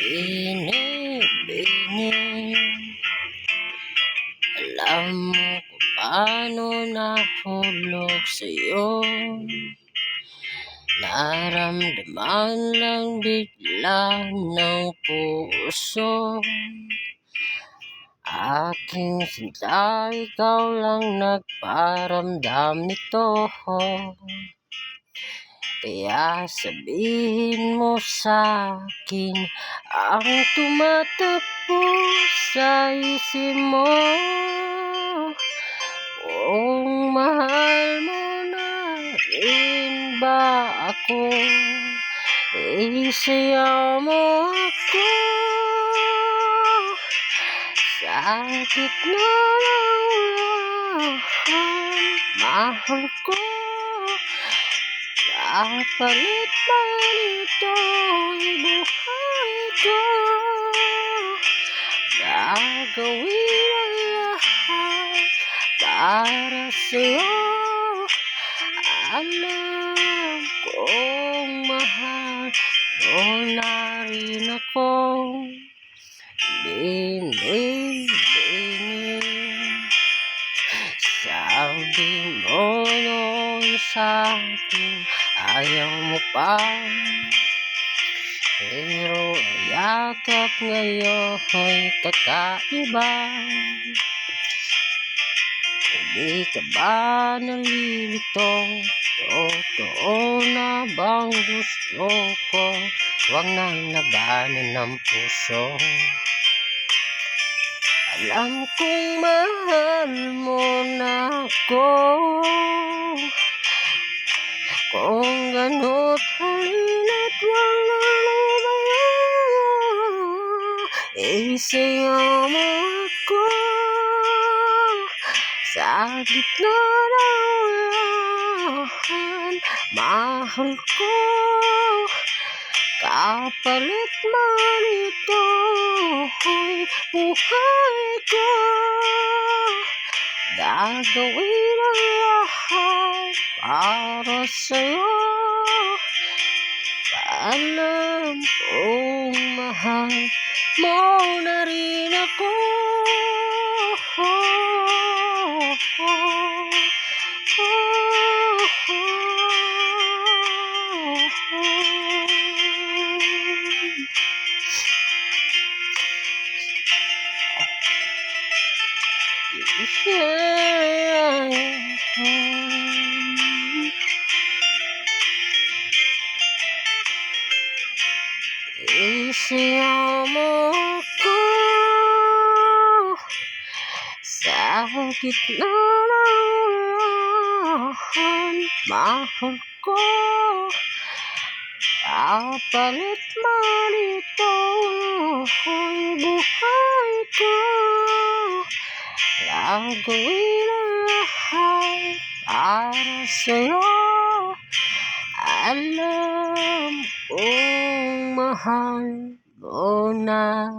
Bini-bini, alam mo kung paano nahulog sa'yo. Naramdaman lang bigla ng puso. Aking sinta, ikaw lang nagparamdam nito. Kaya sabihin mo sa'kin ang tumatakbo sa isip mo. Kung mahal mo na rin ba ako, isayaw mo ako sa gitna ng mahal ko. Kapalit man ito'y buhay ko, gagawin ang lahat para sa'yo. Alam kong mahal mo na rin ako. Bini-bini, sabi mo noon sa'kin ayaw mo pa, pero yakap ngayon'y kakaiba. Hindi ka ba nalilito? Totoo na bang gusto ko? Huwag nang labanan ng puso. Alam kong mahal mo na ako. Kung gano't halina't walang lumayo, isayaw mo ako sa gitna ng ulan. Mahal ko, kapalit man ito'y buhay ko, gagawin ang lahat para sa'yo. Alam kong mahal mo na rin ako. Isayaw mo ako sa gitna ng ulan. Mahal ko, kapalit man ito'y buhay ko, gagawin ang lahat para sa'yo. Alam kong mahal mo na